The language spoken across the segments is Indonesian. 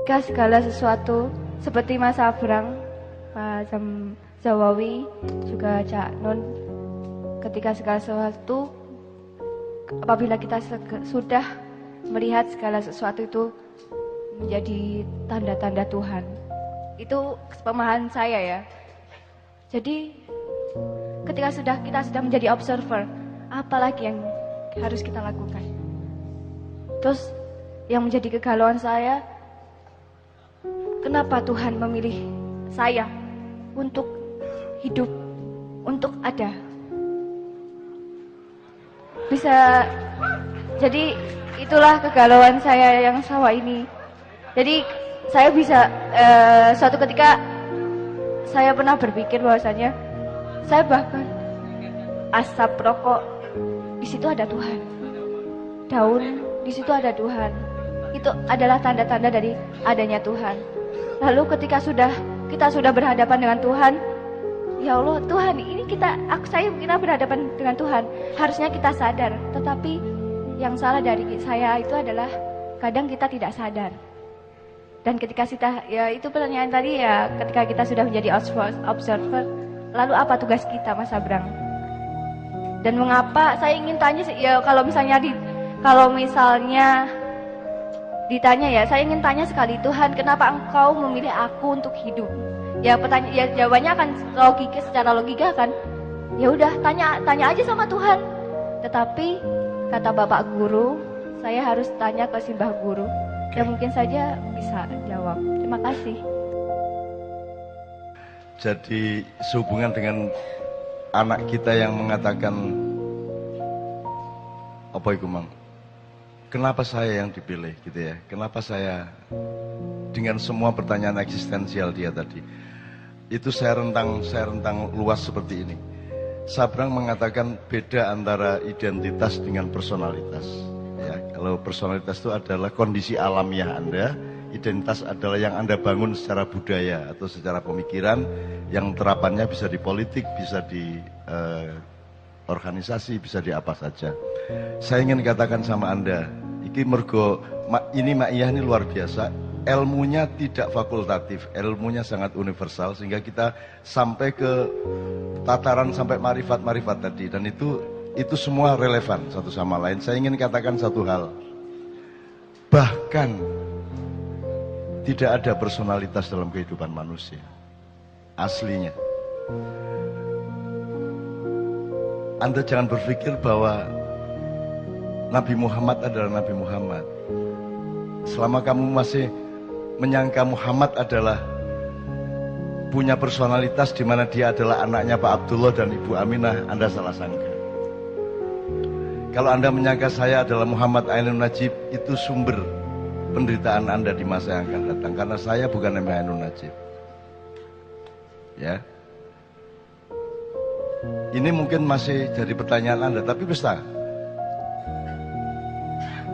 Ketika segala sesuatu seperti Mas Abrang, Pak Zawawi, juga Cak Nun, ketika segala sesuatu, apabila kita sudah melihat segala sesuatu itu menjadi tanda-tanda Tuhan. Itu pemahaman saya ya. Jadi ketika kita sudah menjadi observer, apalagi yang harus kita lakukan? Terus yang menjadi kegalauan saya, kenapa Tuhan memilih saya untuk hidup, untuk ada? Bisa, jadi itulah kegalauan saya yang sama ini. Jadi saya bisa, suatu ketika saya pernah berpikir bahwasanya saya bahkan asap rokok, di situ ada Tuhan. Daun, di situ ada Tuhan. Itu adalah tanda-tanda dari adanya Tuhan. Lalu ketika kita sudah berhadapan dengan Tuhan, ya Allah, Tuhan, ini kita berhadapan dengan Tuhan. Harusnya kita sadar, tetapi yang salah dari saya itu adalah kadang kita tidak sadar. Dan ketika ya itu pertanyaan tadi ya, ketika kita sudah menjadi observer, lalu apa tugas kita, Mas Abrang? Dan mengapa saya ingin tanya ya, kalau misalnya ditanya ya, saya ingin tanya sekali, Tuhan, kenapa Engkau memilih aku untuk hidup? Ya jawabannya akan secara logika kan. Ya udah, tanya aja sama Tuhan. Tetapi kata Bapak Guru, saya harus tanya ke Simbah Guru. Ya mungkin saja bisa jawab. Terima kasih. Jadi sehubungan dengan anak kita yang mengatakan, apa itu Mang? Kenapa saya yang dipilih gitu ya? Kenapa saya, dengan semua pertanyaan eksistensial dia tadi, itu saya rentang luas seperti ini. Sabrang mengatakan beda antara identitas dengan personalitas. Ya, kalau personalitas itu adalah kondisi alamiah Anda, identitas adalah yang Anda bangun secara budaya atau secara pemikiran, yang terapannya bisa di politik, bisa di organisasi, bisa di apa saja. Saya ingin katakan sama Anda, ini Ma'iyah ini luar biasa, ilmunya tidak fakultatif, ilmunya sangat universal, sehingga kita sampai ke tataran sampai marifat-marifat tadi, dan itu semua relevan satu sama lain. Saya ingin katakan satu hal, bahkan tidak ada personalitas dalam kehidupan manusia aslinya. Anda jangan berpikir bahwa Nabi Muhammad adalah Nabi Muhammad. Selama kamu masih menyangka Muhammad adalah punya personalitas di mana dia adalah anaknya Pak Abdullah dan Ibu Aminah, Anda salah sangka. Kalau Anda menyangka saya adalah Muhammad Ainun Najib, itu sumber penderitaan Anda di masa yang akan datang, karena saya bukan Nabi Ainun Najib. Ya. Ini mungkin masih jadi pertanyaan Anda, tapi bisa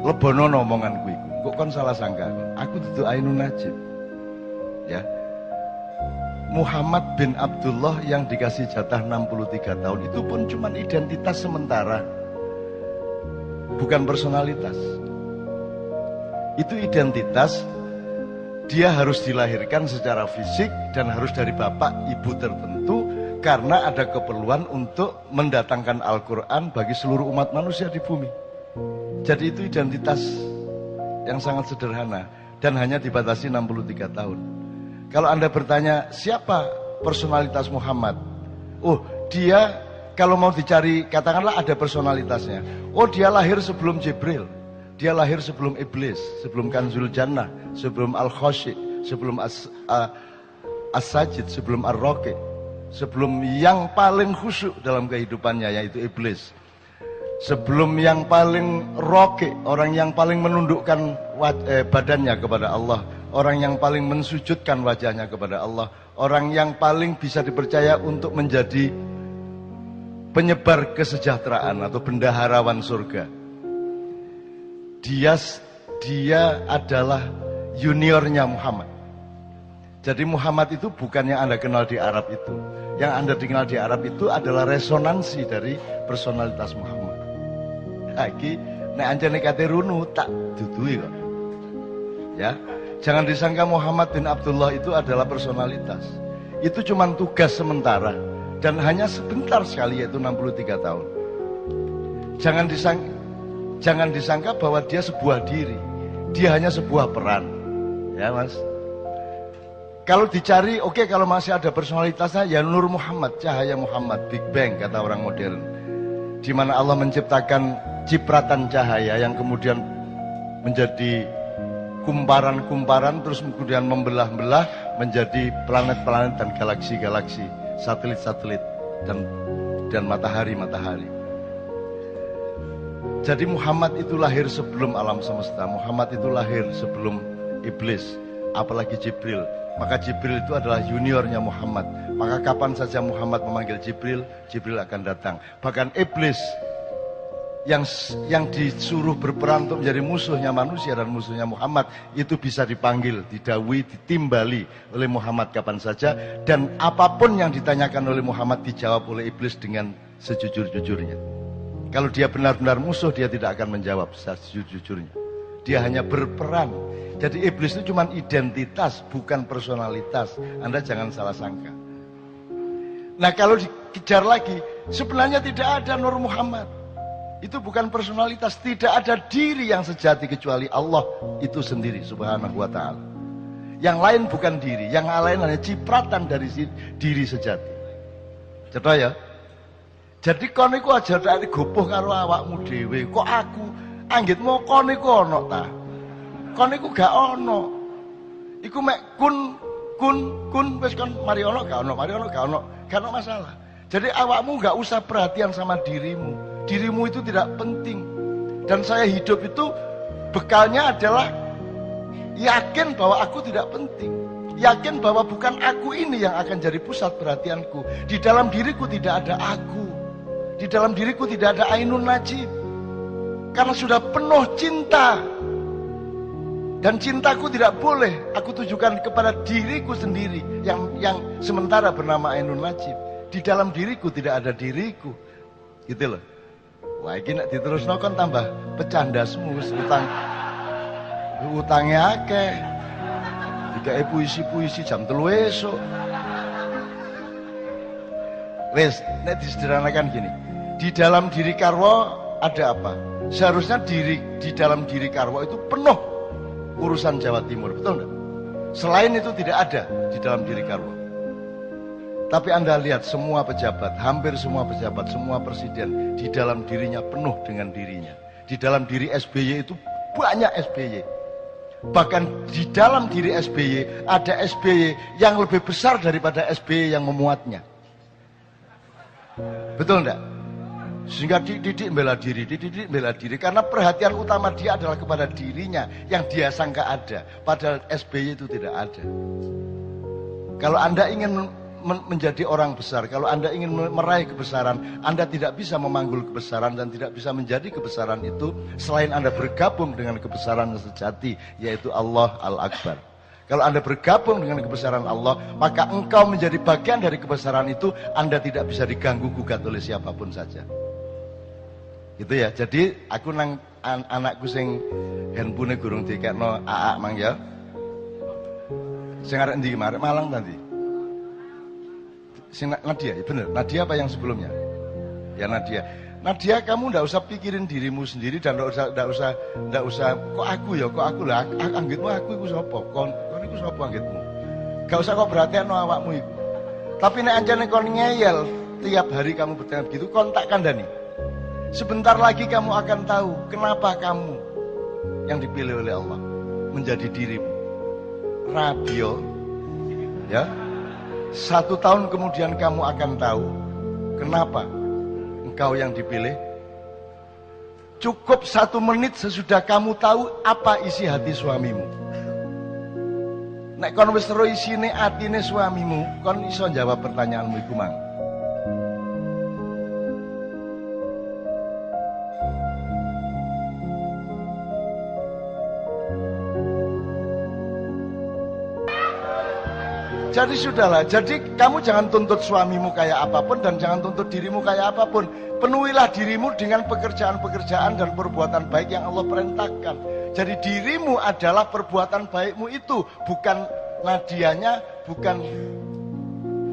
lebono omonganku iku. Kok kon salah sangka? Aku dudu Ainun Najib. Ya. Muhammad bin Abdullah yang dikasih jatah 63 tahun itu pun cuma identitas sementara. Bukan personalitas. Itu identitas, dia harus dilahirkan secara fisik dan harus dari bapak ibu tertentu karena ada keperluan untuk mendatangkan Al-Quran bagi seluruh umat manusia di bumi. Jadi itu identitas yang sangat sederhana dan hanya dibatasi 63 tahun. Kalau Anda bertanya siapa personalitas Muhammad? Oh, dia kalau mau dicari katakanlah ada personalitasnya. Oh, dia lahir sebelum Jibril. Dia lahir sebelum Iblis, sebelum Kanzul Jannah, sebelum Al-Khoshi, sebelum As-Sajid, sebelum Ar-Roqi, sebelum yang paling khusyuk dalam kehidupannya yaitu Iblis. Sebelum yang paling roqi, orang yang paling menundukkan badannya kepada Allah, orang yang paling mensujudkan wajahnya kepada Allah, orang yang paling bisa dipercaya untuk menjadi penyebar kesejahteraan atau bendaharawan surga. Dia adalah juniornya Muhammad. Jadi Muhammad itu bukan yang Anda kenal di Arab itu. Yang Anda kenal di Arab itu adalah resonansi dari personalitas Muhammad. Lagi nek anjene kate runu tak dudui kok. Ya. Jangan disangka Muhammad bin Abdullah itu adalah personalitas. Itu cuma tugas sementara dan hanya sebentar sekali, yaitu 63 tahun. Jangan disangka bahwa dia sebuah diri. Dia hanya sebuah peran. Ya, Mas. Kalau dicari, oke, kalau masih ada personalitasnya, ya Nur Muhammad, cahaya Muhammad, Big Bang kata orang modern. Di mana Allah menciptakan cipratan cahaya yang kemudian menjadi kumparan-kumparan, terus kemudian membelah-belah menjadi planet-planet dan galaksi-galaksi, satelit-satelit dan matahari-matahari. Jadi Muhammad itu lahir sebelum alam semesta. Muhammad itu lahir sebelum iblis, apalagi Jibril. Maka Jibril itu adalah juniornya Muhammad. Maka kapan saja Muhammad memanggil Jibril, Jibril akan datang. Bahkan iblis yang disuruh berperan untuk menjadi musuhnya manusia dan musuhnya Muhammad, itu bisa dipanggil, didawui, ditimbali oleh Muhammad kapan saja. Dan apapun yang ditanyakan oleh Muhammad dijawab oleh iblis dengan sejujur-jujurnya. Kalau dia benar-benar musuh, dia tidak akan menjawab sejujur-jujurnya. Dia hanya berperan. Jadi iblis itu cuma identitas, bukan personalitas. Anda jangan salah sangka. Nah, kalau dikejar lagi, sebenarnya tidak ada Nur Muhammad. Itu bukan personalitas, tidak ada diri yang sejati kecuali Allah itu sendiri subhanahu wa ta'ala. Yang lain bukan diri, yang lain hanya cipratan dari diri sejati. Cetok ya? Jadi kon iku aja tak gopoh karo awakmu dhewe. Kok aku anggitmu kon iku ana ta? Kon iku gak ono. Iku mek kun wis kon mari ono gak ono, gak ono masalah. Jadi awakmu gak usah perhatian sama dirimu. Dirimu itu tidak penting. Dan saya hidup itu bekalnya adalah yakin bahwa aku tidak penting. Yakin bahwa bukan aku ini yang akan jadi pusat perhatianku. Di dalam diriku tidak ada aku. Di dalam diriku tidak ada Ainun Najib. Karena sudah penuh cinta. Dan cintaku tidak boleh aku tujukan kepada diriku sendiri yang sementara bernama Ainun Najib. Di dalam diriku tidak ada diriku. Gitu loh. Wah, ini nek diterusno kon tambah pecandasmu, utangnya akeh. Dikae puisi-puisi jam 3 esuk. Wes, nek disederhanakan gini. Di dalam diri Karwo ada apa? Seharusnya di dalam diri Karwo itu penuh urusan Jawa Timur, betul enggak? Selain itu tidak ada di dalam diri Karwo. Tapi Anda lihat semua pejabat, hampir semua pejabat, semua presiden di dalam dirinya penuh dengan dirinya. Di dalam diri SBY itu banyak SBY. Bahkan di dalam diri SBY ada SBY yang lebih besar daripada SBY yang memuatnya. Betul enggak? Sehingga dididik bela diri karena perhatian utama dia adalah kepada dirinya yang dia sangka ada, padahal SBY itu tidak ada. Kalau Anda ingin menjadi orang besar, kalau Anda ingin meraih kebesaran, Anda tidak bisa memanggul kebesaran dan tidak bisa menjadi kebesaran itu selain Anda bergabung dengan kebesaran sejati, yaitu Allah Al-Akbar. Kalau Anda bergabung dengan kebesaran Allah, maka engkau menjadi bagian dari kebesaran itu. Anda tidak bisa diganggu gugat oleh siapapun saja. Gitu ya. Jadi aku nang anakku sing handphone gurung dikekno AA mang ya. Sing arek ndi kemarin Malang tadi. Sing Nadia, ya bener. Nadia apa yang sebelumnya? Ya Nadia. Nadia, kamu ndak usah pikirin dirimu sendiri dan ndak usah kok aku lah anggitmu aku iku sapa? Kon iku sapa anggitmu? Gak usah kok perhatian awakmu iku. Tapi nek anjane kon ngeyel tiap hari kamu bertanya begitu, kon tak kandhani. Sebentar lagi kamu akan tahu kenapa kamu yang dipilih oleh Allah menjadi dirimu. Radio, ya. 1 tahun kemudian kamu akan tahu kenapa engkau yang dipilih. Cukup 1 menit sesudah kamu tahu apa isi hati suamimu. Nek kon wis ro isine atine suamimu, kon iso jawab pertanyaanmu iku mang. Jadi sudahlah, jadi kamu jangan tuntut suamimu kayak apapun dan jangan tuntut dirimu kayak apapun. Penuhilah dirimu dengan pekerjaan-pekerjaan dan perbuatan baik yang Allah perintahkan. Jadi dirimu adalah perbuatan baikmu itu, bukan nadianya, bukan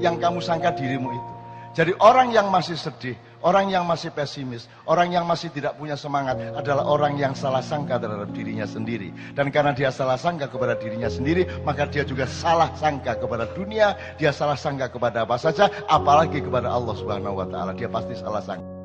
yang kamu sangka dirimu itu. Jadi orang yang masih sedih, orang yang masih pesimis, orang yang masih tidak punya semangat adalah orang yang salah sangka terhadap dirinya sendiri. Dan karena dia salah sangka kepada dirinya sendiri, maka dia juga salah sangka kepada dunia, dia salah sangka kepada apa saja, apalagi kepada Allah Subhanahu wa taala. Dia pasti salah sangka.